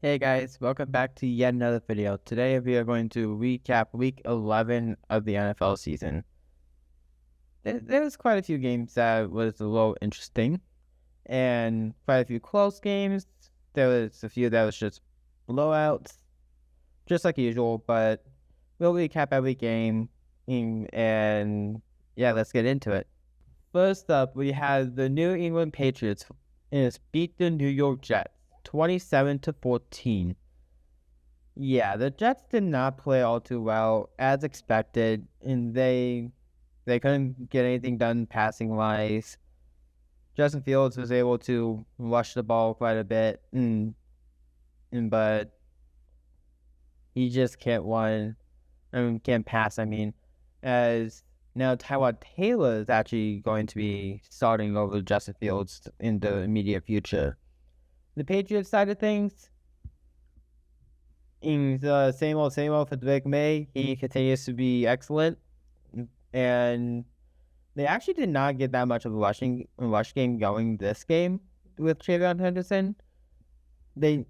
Hey guys, welcome back to yet another video. Today we are going to recap week 11 of the NFL season. There was quite a few games that was a little interesting and quite a few close games. There was a few that was just blowouts, just like usual, but we'll recap every game and yeah, let's get into it. First up, we had the New England Patriots beat the New York Jets 27-14. Yeah, the Jets did not play all too well as expected, and they couldn't get anything done passing wise. Justin Fields was able to rush the ball quite a bit, but he just can't run. Can't pass. As now Tyrod Taylor is actually going to be starting over Justin Fields in the immediate future. The Patriots side of things, in the same old for Drake May. He continues to be excellent, and they actually did not get that much of a rush game going this game with Travion Henderson. He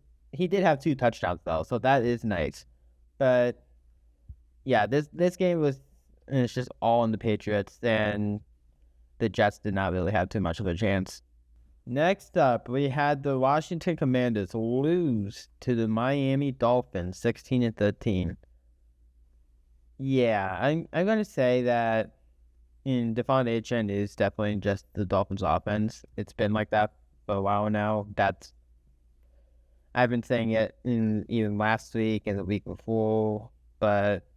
did have 2 touchdowns though, so that is nice. But yeah, this game was it's just all on the Patriots, and the Jets did not really have too much of a chance. Next up, we had the Washington Commanders lose to the Miami Dolphins 16-13. Yeah, I'm gonna say that Devon Achane is definitely just the Dolphins offense. It's been like that for a while now. I've been saying it in even last week and the week before, but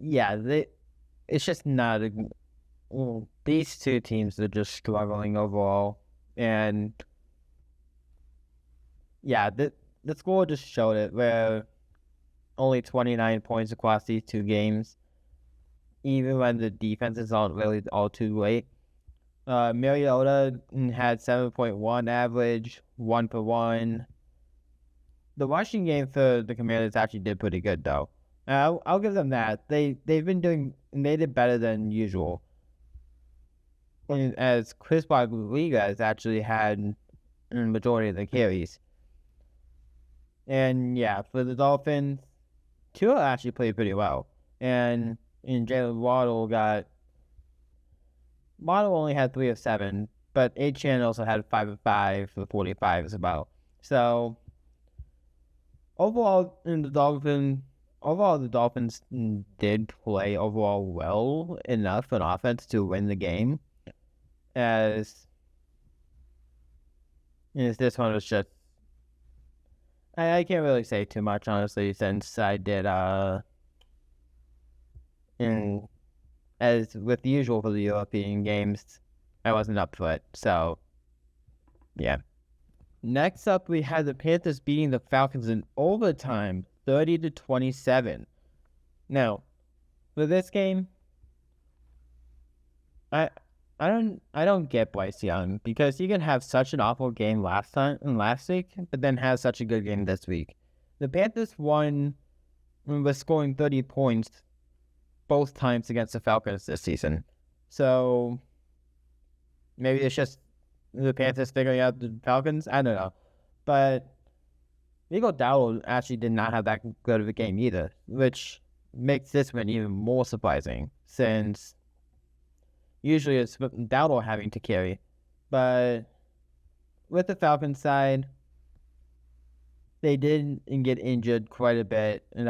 yeah, it's just not these two teams are just struggling overall, and yeah, the score just showed it where only 29 points across these 2 games, even when the defenses aren't really all too great. Mariota had 7.1 average, 1 per 1. The rushing game for the Commanders actually did pretty good though. I'll give them that. They did better than usual. And as Chris Rodriguez actually had the majority of the carries. And yeah, for the Dolphins, Tua actually played pretty well. And Jalen Waddle only had 3 of 7, but Achane also had 5 of 5 for 45 as well. So overall, the Dolphins did play overall well enough on offense to win the game. As this one was just, I can't really say too much honestly, since I did in as with the usual for the European games, I wasn't up for it. So yeah. Next up, we had the Panthers beating the Falcons in overtime, 30-27. Now, for this game, I don't get Bryce Young, because he can have such an awful game last week, but then have such a good game this week. The Panthers won with scoring 30 points both times against the Falcons this season. So maybe it's just the Panthers figuring out the Falcons. I don't know. But Nico Dowdle actually did not have that good of a game either, which makes this one even more surprising, since usually it's Dowdle having to carry. But with the Falcons side, they did get injured quite a bit. And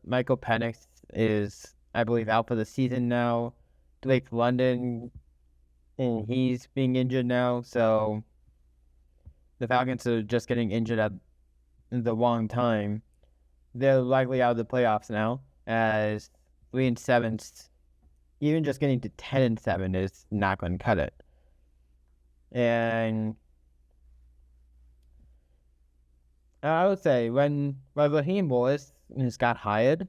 Michael Penix is, I believe, out for the season now. Drake London, and he's being injured now. So the Falcons are just getting injured at the wrong time. They're likely out of the playoffs now, as 3-7, even just getting to 10-7 is not going to cut it. And I would say when Raheem Morris got hired,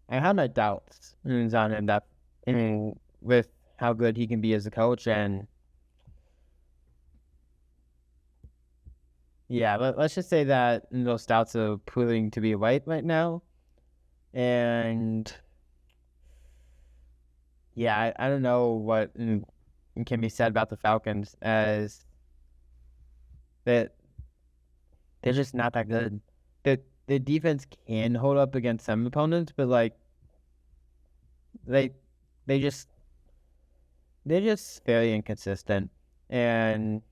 I had my doubts on him with how good he can be as a coach. And yeah, let's just say that those doubts are proving to be right now. And yeah, I don't know what can be said about the Falcons, as that they're just not that good. The defense can hold up against some opponents, but like they're just very inconsistent, and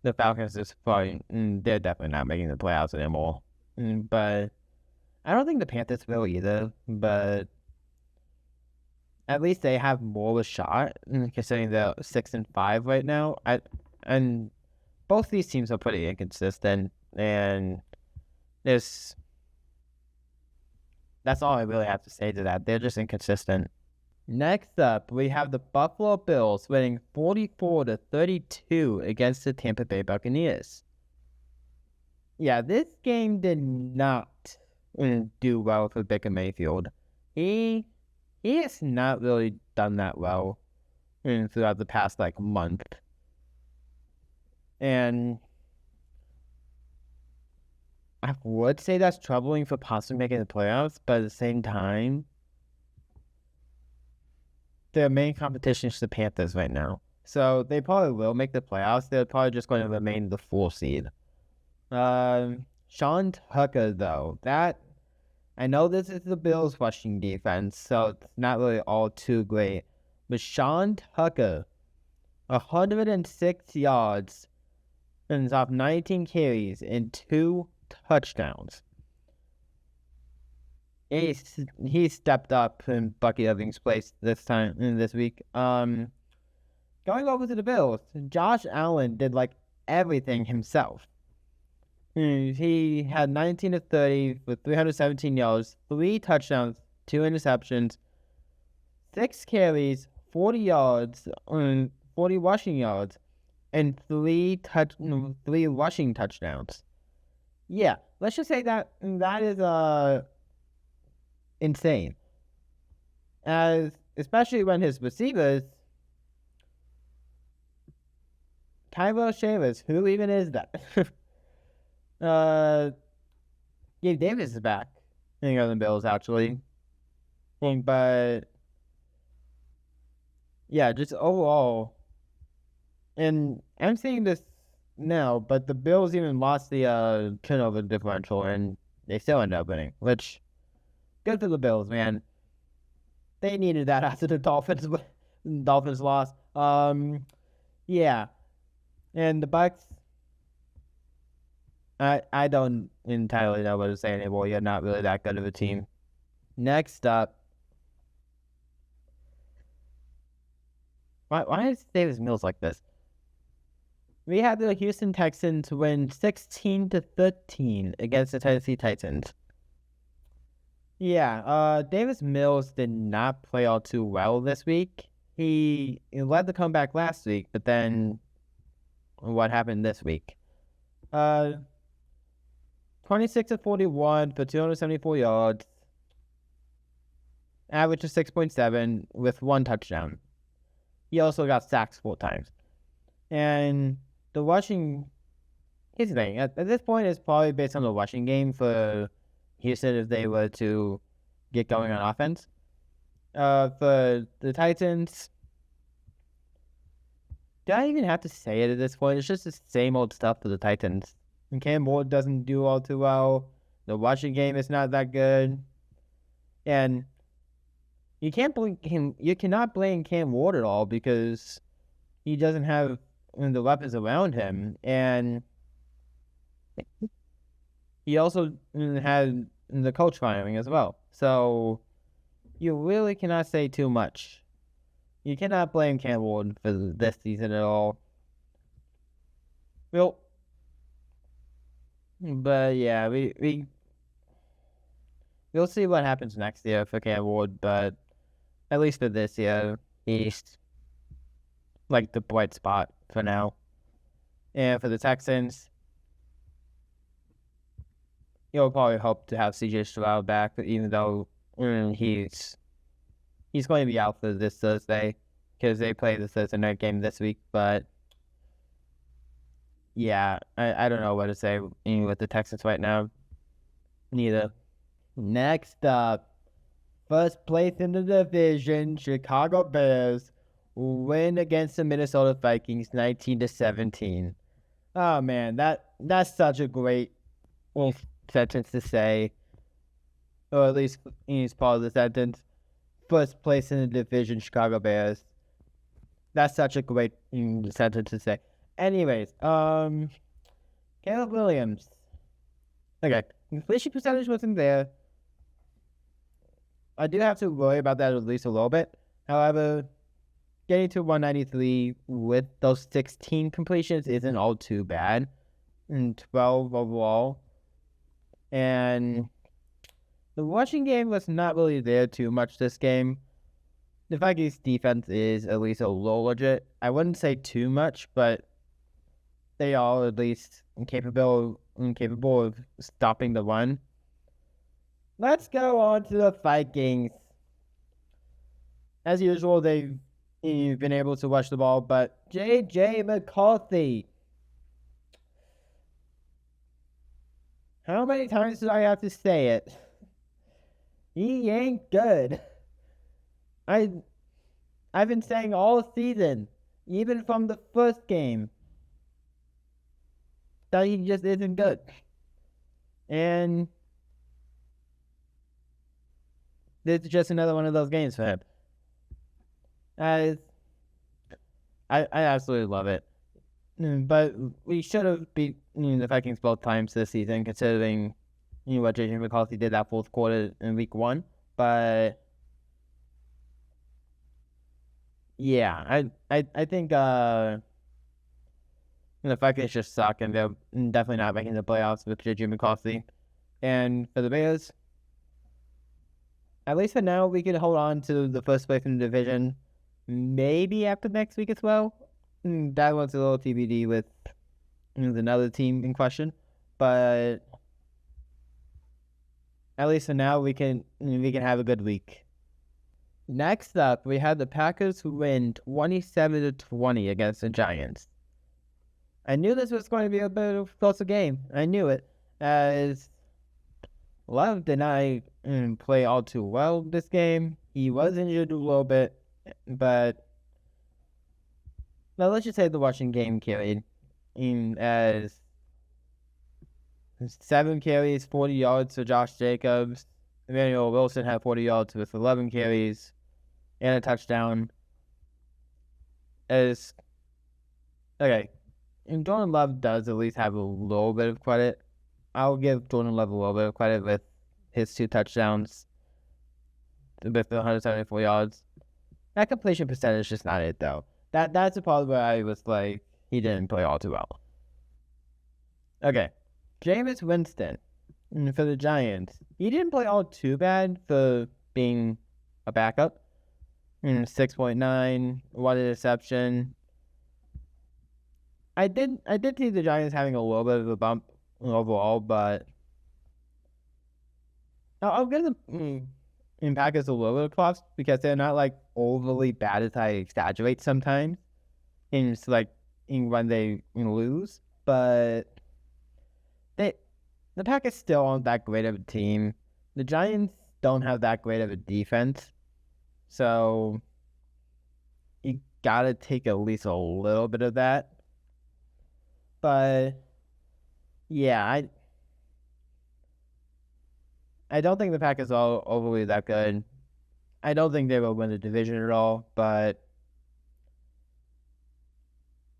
the Falcons is probably they're definitely not making the playoffs anymore. But I don't think the Panthers will either. But at least they have more of a shot, considering they're 6-5 right now. And both these teams are pretty inconsistent, and that's all I really have to say to that. They're just inconsistent. Next up, we have the Buffalo Bills winning 44-32 against the Tampa Bay Buccaneers. Yeah, this game did not do well for Baker Mayfield. He has not really done that well throughout the past month. And I would say that's troubling for possibly making the playoffs, but at the same time, their main competition is the Panthers right now. So they probably will make the playoffs. They're probably just going to remain the 4 seed. Sean Tucker, though, I know this is the Bills' rushing defense, so it's not really all too great. But Sean Tucker, 106 yards, and off 19 carries and 2 touchdowns. He stepped up in Bucky Irving's place this week. Going over to the Bills, Josh Allen did everything himself. He had 19 of 30 for 317 yards, 3 touchdowns, 2 interceptions, 6 carries, 40 yards, 40 rushing yards, and 3 rushing touchdowns. Yeah, let's just say that is insane. Especially when his receivers, Tyrell Shavers, who even is that? Gabe Davis is back in the Bills, actually. But yeah, just overall, and I'm saying this now, but the Bills even lost the turnover differential, and they still ended up winning, which good for the Bills, man. They needed that after the Dolphins lost. Yeah, and the Bucs, I don't entirely know what to say anymore. You're not really that good of a team. Next up, why is Davis Mills like this? We had the Houston Texans win 16-13 against the Tennessee Titans. Yeah, Davis Mills did not play all too well this week. He led the comeback last week, but then what happened this week? 26 of 41 for 274 yards, average of 6.7 with 1 touchdown. He also got sacked 4 times. And the rushing, here's the thing, at this point it's probably based on the rushing game for Houston if they were to get going on offense. For the Titans, do I even have to say it at this point? It's just the same old stuff for the Titans. And Cam Ward doesn't do all too well. The rushing game is not that good. And you cannot blame Cam Ward at all because he doesn't have the weapons around him. And he also had the coach firing as well. So you really cannot say too much. You cannot blame Cam Ward for this season at all. Well, but yeah, we'll see what happens next year for Cam Ward, but at least for this year, he's the bright spot for now. And for the Texans, you'll probably hope to have CJ Stroud back, even though he's going to be out for this Thursday because they play the Thursday night game this week. But yeah, I don't know what to say with the Texans right now. Neither. Next up, first place in the division, Chicago Bears win against the Minnesota Vikings 19-17. Oh man, that's such a great sentence to say, or at least it's part of the sentence. First place in the division, Chicago Bears. That's such a great sentence to say. Anyways, Caleb Williams. Okay, completion percentage wasn't there. I do have to worry about that at least a little bit. However, getting to 193 with those 16 completions isn't all too bad. And 12 overall. And the rushing game was not really there too much this game. The Vikings defense is at least a little legit. I wouldn't say too much, but they are at least incapable of stopping the run. Let's go on to the Vikings. As usual, they've been able to rush the ball, but J.J. McCarthy. How many times do I have to say it? He ain't good. I've been saying all season, even from the first game, that he just isn't good. And this is just another one of those games for him. I absolutely love it. But we should have beat the Vikings both times this season, considering what J.J. McCarthy did that fourth quarter in week 1. But yeah, I think the Vikings just suck, and they're definitely not making the playoffs with J.J. McCarthy. And for the Bears, at least for now, we can hold on to the first place in the division. Maybe after next week as well. That was a little TBD with another team in question, but at least for now, we can have a good week. Next up, we had the Packers who win 27-20 against the Giants. I knew this was going to be a bit of a closer game. I knew it, as Love did not play all too well this game. He was injured a little bit, but now let's just say the rushing game carried as 7 carries, 40 yards for Josh Jacobs. Emmanuel Wilson had 40 yards with 11 carries and a touchdown. And Jordan Love does at least have a little bit of credit. I'll give Jordan Love a little bit of credit with his 2 touchdowns with the 174 yards. That completion percentage is just not it, though. That's the part where I was like, he didn't play all too well. Okay. Jameis Winston for the Giants. He didn't play all too bad for being a backup. 6.9, 1 interception. I did see the Giants having a little bit of a bump overall, but I'll give the Packers a little bit of props because they're not like overly bad as I exaggerate sometimes. And it's like when they lose, but the Packers still aren't that great of a team. The Giants don't have that great of a defense, so you gotta take at least a little bit of that. But yeah, I don't think the Packers are overly that good. I don't think they will win the division at all, but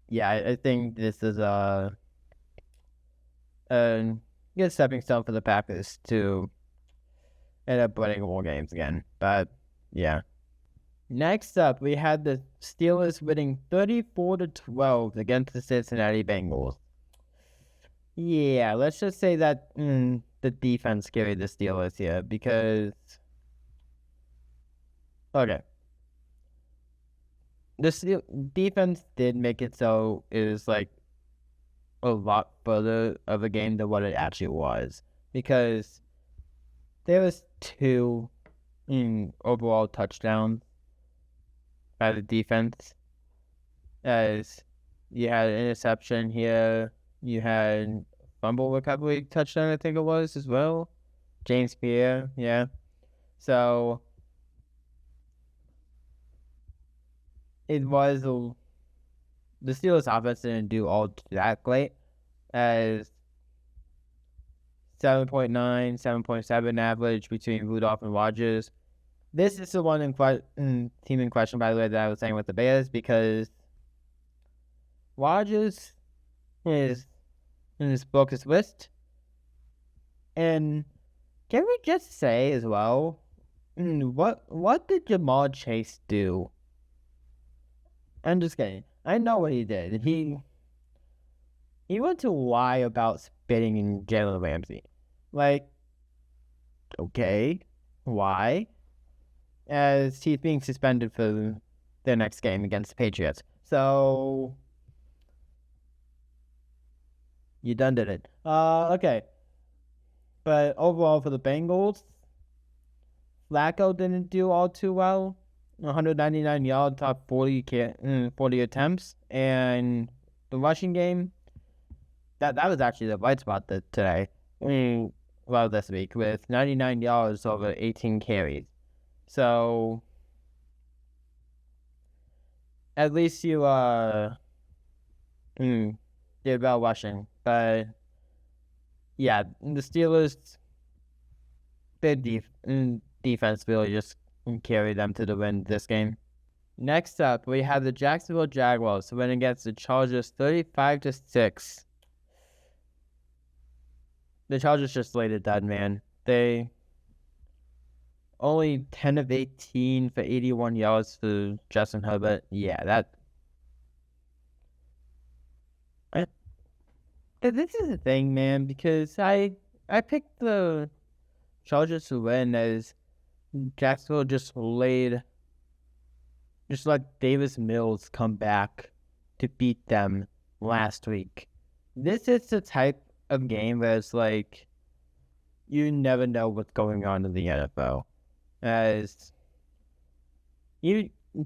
yeah, I think this is a good stepping stone for the Packers to end up winning more games again. But yeah. Next up, we had the Steelers winning 34-12 against the Cincinnati Bengals. Yeah, let's just say that the defense carried the Steelers here because... Okay. The defense did make it so it was like a lot further of a game than what it actually was, because there was 2 overall touchdowns by the defense, as you had an interception here, you had fumble recovery touchdown, I think it was, as well. James Pierre, yeah. So it was the Steelers offense didn't do all that great, as 7.9, 7.7 average between Rudolph and Rodgers. This is the one team in question, by the way, that I was saying with the Bears, because Rodgers is in his focus list. And can we just say as well, what did Ja'Marr Chase do? I'm just kidding. I know what he did. He went to lie about spitting in Jalen Ramsey. Like, okay, why? As he's being suspended for their next game against the Patriots. So, you done did it. Okay. But overall for the Bengals, Flacco didn't do all too well. 199 yards, top 40 attempts. And the rushing game, that was actually the bright spot today. This week, with 99 yards over 18 carries. So, at least you did well rushing. But, yeah, the Steelers, their defense really just carried them to the win this game. Next up, we have the Jacksonville Jaguars winning against the Chargers 35-6. The Chargers just laid it dead, man. They only 10 of 18 for 81 yards for Justin Herbert. Yeah, this is the thing, man, because I picked the Chargers to win as Jacksonville just let Davis Mills come back to beat them last week. This is the type of game where it's like you never know what's going on in the NFL. As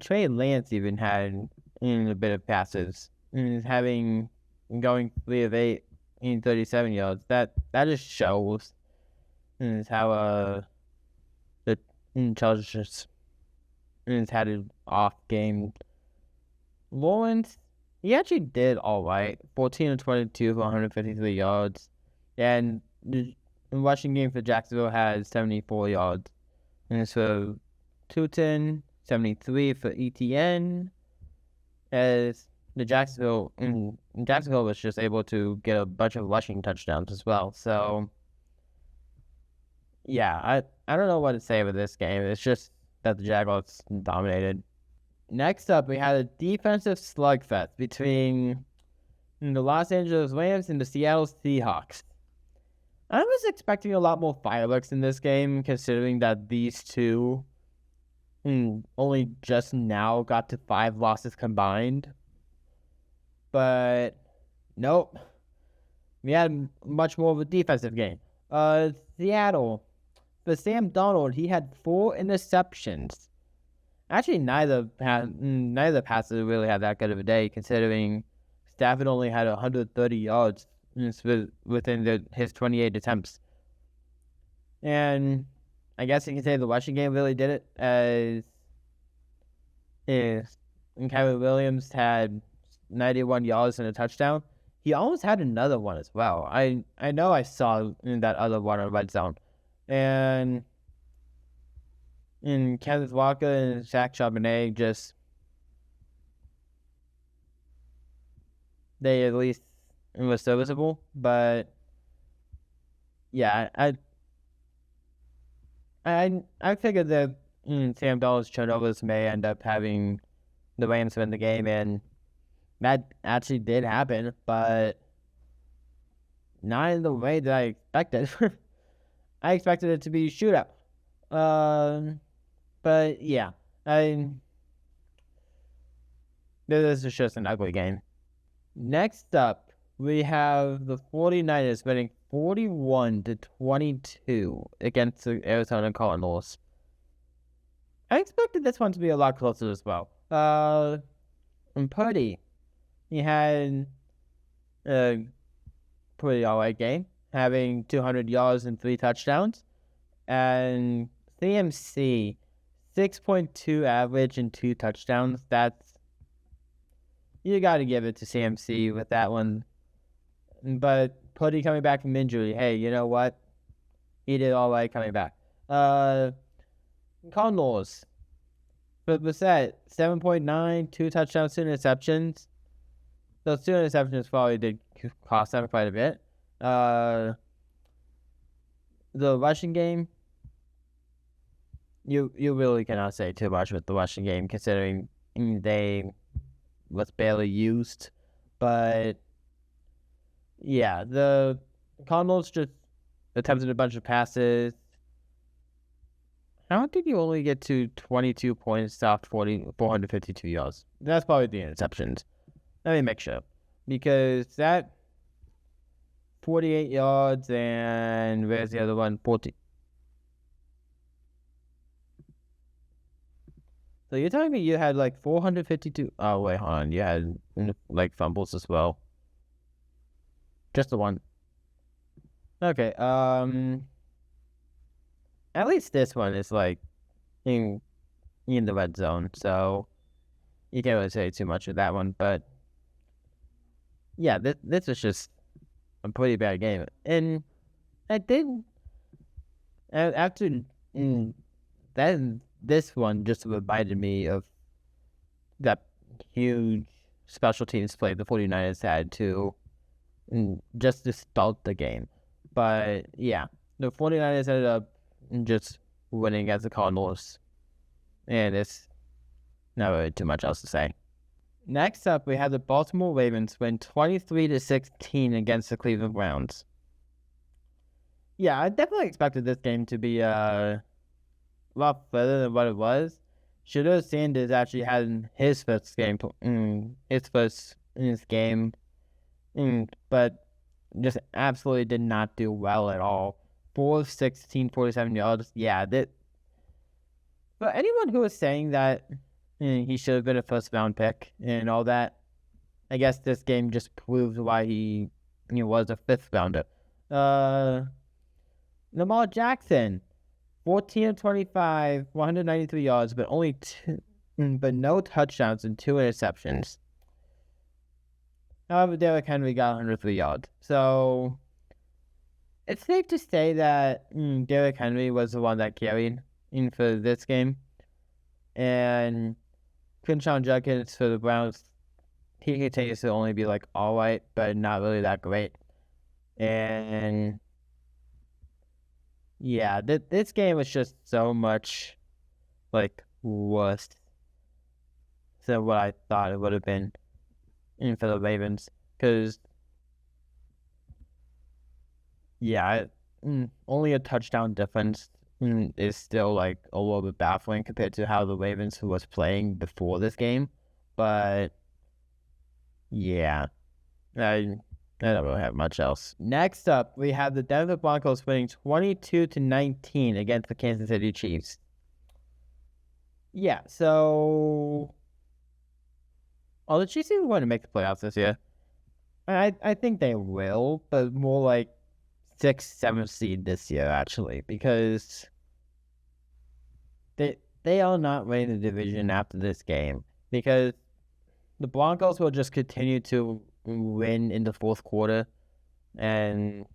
Trey Lance even had a bit of passes, and going 3 of 8 in 37 yards. That just shows how the Chargers just had an off game. Lawrence, he actually did all right. 14 of 22 for 153 yards. And the rushing game for Jacksonville had 74 yards. And it's for 210, 73 for ETN. As the Jacksonville was just able to get a bunch of rushing touchdowns as well. So, yeah, I don't know what to say about this game. It's just that the Jaguars dominated. Next up, we had a defensive slugfest between the Los Angeles Rams and the Seattle Seahawks. I was expecting a lot more fireworks in this game, considering that these two only just now got to 5 losses combined. But nope, we had much more of a defensive game. Seattle, for Sam Darnold, he had 4 interceptions. Actually, neither passes really had that good of a day, considering Stafford only had 130 yards within his 28 attempts. And I guess you can say the rushing game really did it, as Kyler Williams had 91 yards and a touchdown. He almost had another one as well. I know I saw that other one on red zone. And Kenneth Walker and Zach Charbonnet they at least were serviceable. But yeah, I figured that Sam Darnold's turnovers may end up having the Rams win the game, and that actually did happen, but not in the way that I expected. I expected it to be a shootout. But yeah, this is just an ugly game. Next up, we have the 49ers winning 41-22 against the Arizona Cardinals. I expected this one to be a lot closer as well. And Purdy, he had a pretty alright game, having 200 yards and 3 touchdowns. And CMC, 6.2 average and 2 touchdowns. You got to give it to CMC with that one. but Putty coming back from injury, hey, you know what? He did all right coming back. Cardinals. But what's that? 7.9, 2 touchdowns, 2 interceptions. Those 2 interceptions probably did cost them quite a bit. The rushing game, you really cannot say too much with the rushing game, considering they was barely used. But yeah, the Cardinals just attempted a bunch of passes. How did you only get to 22 points off 452 yards? That's probably the interceptions. Let me make sure. Because that 48 yards and where's the other one? 40. So you're telling me you had like 452? Oh, wait, hold on. You had like fumbles as well. Just the one. Okay, at least this one is like in the red zone, so you can't really say too much with that one. But yeah, this was just a pretty bad game, and I did after that. This one just reminded me of that huge special teams play the 49ers had to just to start the game. But yeah, the 49ers ended up just winning against the Cardinals, and it's not really too much else to say. Next up, we have the Baltimore Ravens win 23-16 against the Cleveland Browns. Yeah, I definitely expected this game to be a lot further than what it was. Shedeur Sanders actually had his first game, but just absolutely did not do well at all. 4 of 16, 47 yards. Yeah, but anyone who was saying that he should have been a first round pick and all that, I guess this game just proves why he was a fifth rounder. Lamar Jackson, 14 of 25, 193 yards, but no touchdowns and 2 interceptions. However, Derrick Henry got 103 yards. So it's safe to say that Derrick Henry was the one that carried in for this game. And Quinshon Judkins for the Browns, he continues to only be like all right, but not really that great. And yeah, this game was just so much like worse than what I thought it would have been for the Ravens. Because yeah, only a touchdown difference is still like a little bit baffling compared to how the Ravens was playing before this game. But yeah, I don't really have much else. Next up, we have the Denver Broncos winning 22-19 against the Kansas City Chiefs. Yeah, so the Chiefs even want to make the playoffs this year. I think they will, but more like 6th, 7th seed this year, actually, because they are not winning the division after this game, because the Broncos will just continue to win in the fourth quarter, and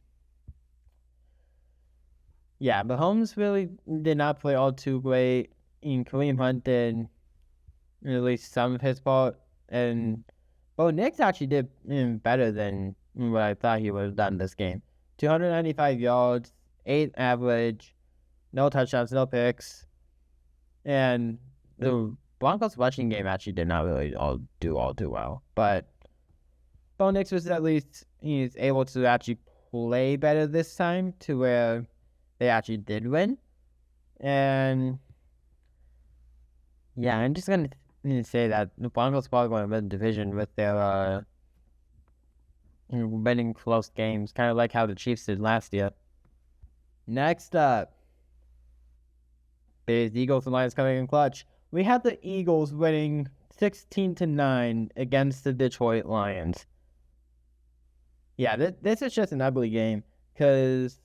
yeah, Mahomes really did not play all too great. Kareem Hunt did at least some of his part, and Bo Nix actually did better than what I thought he would have done this game. 295 yards, 8 average, no touchdowns, no picks. And the Broncos rushing game actually did not really do too well. But Bo Nix was at least he's able to actually play better this time to where they actually did win. And yeah, I'm just going to say that the Broncos probably going to win the division with their winning close games, kind of like how the Chiefs did last year. Next up, the Eagles and Lions coming in clutch. We have the Eagles winning 16-9 against the Detroit Lions. Yeah, this is just an ugly game because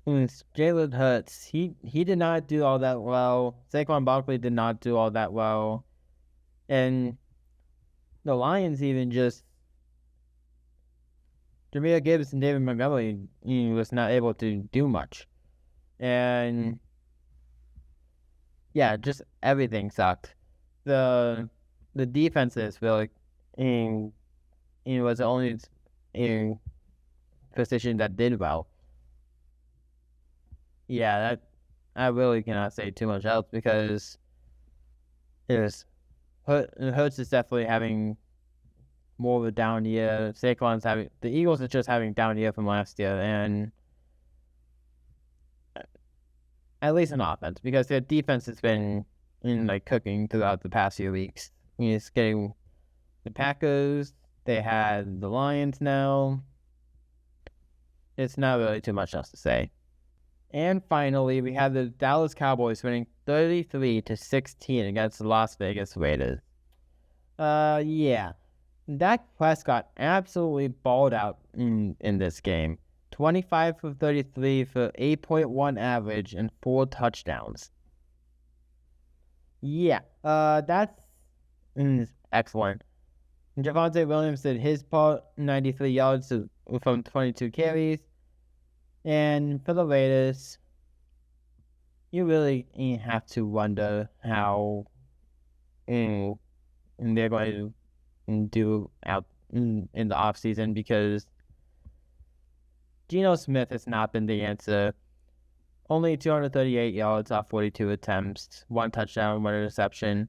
Jalen Hurts, he did not do all that well. Saquon Barkley did not do all that well. And the Lions even just Jahmyr Gibbs and David Montgomery was not able to do much. And yeah, just everything sucked. The defenses really was the only position that did well. Yeah, that I really cannot say too much else because Hurts is definitely having more of a down year. Saquon's having the Eagles are just having down year from last year, and at least in offense because their defense has been cooking throughout the past few weeks. It's getting the Packers. They had the Lions now. It's not really too much else to say. And finally, we had the Dallas Cowboys winning 33-16 against the Las Vegas Raiders. Yeah. Dak Prescott absolutely balled out in this game. 25 for 33 for 8.1 average and 4 touchdowns. Yeah, that's excellent. Javonte Williams did his part, 93 yards from 22 carries. And for the Raiders, you really have to wonder how they're going to do out in the offseason because Geno Smith has not been the answer. Only 238 yards off 42 attempts, 1 touchdown, 1 interception.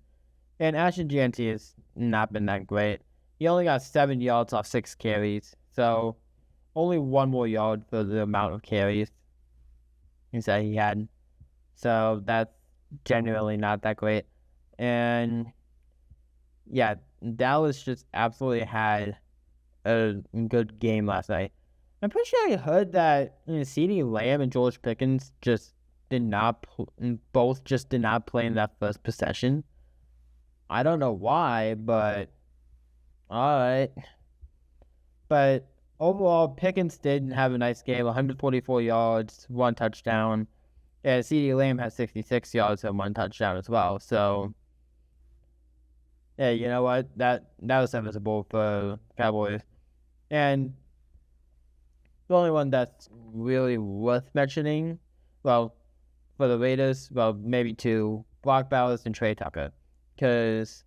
And Ashton Jeanty has not been that great. He only got 7 yards off 6 carries. So only 1 more yard for the amount of carries he said he had. So that's genuinely not that great. And yeah, Dallas just absolutely had a good game last night. I'm pretty sure I heard that CeeDee Lamb and George Pickens just did not play in that first possession. I don't know why, but all right. But overall, Pickens did have a nice game, 144 yards, 1 touchdown. And CeeDee Lamb has 66 yards and 1 touchdown as well. So, yeah, you know what? That was serviceable for Cowboys. And the only one that's really worth mentioning, well, for the Raiders, well, maybe 2, Brock Bowers and Trey Tucker. Because,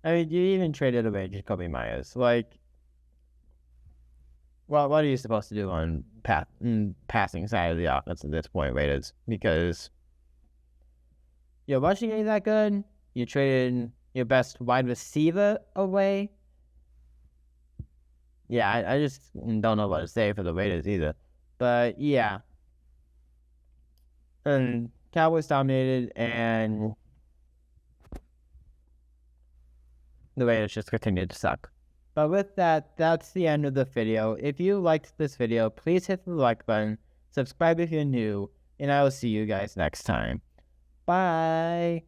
I mean, you even traded away Jacoby Myers. Like, well, what are you supposed to do on passing side of the offense at this point, Raiders? Because your rushing ain't that good. You traded your best wide receiver away. Yeah, I just don't know what to say for the Raiders either. But yeah. And Cowboys dominated, and the Raiders just continued to suck. But with that, that's the end of the video. If you liked this video, please hit the like button, subscribe if you're new, and I will see you guys next time. Bye!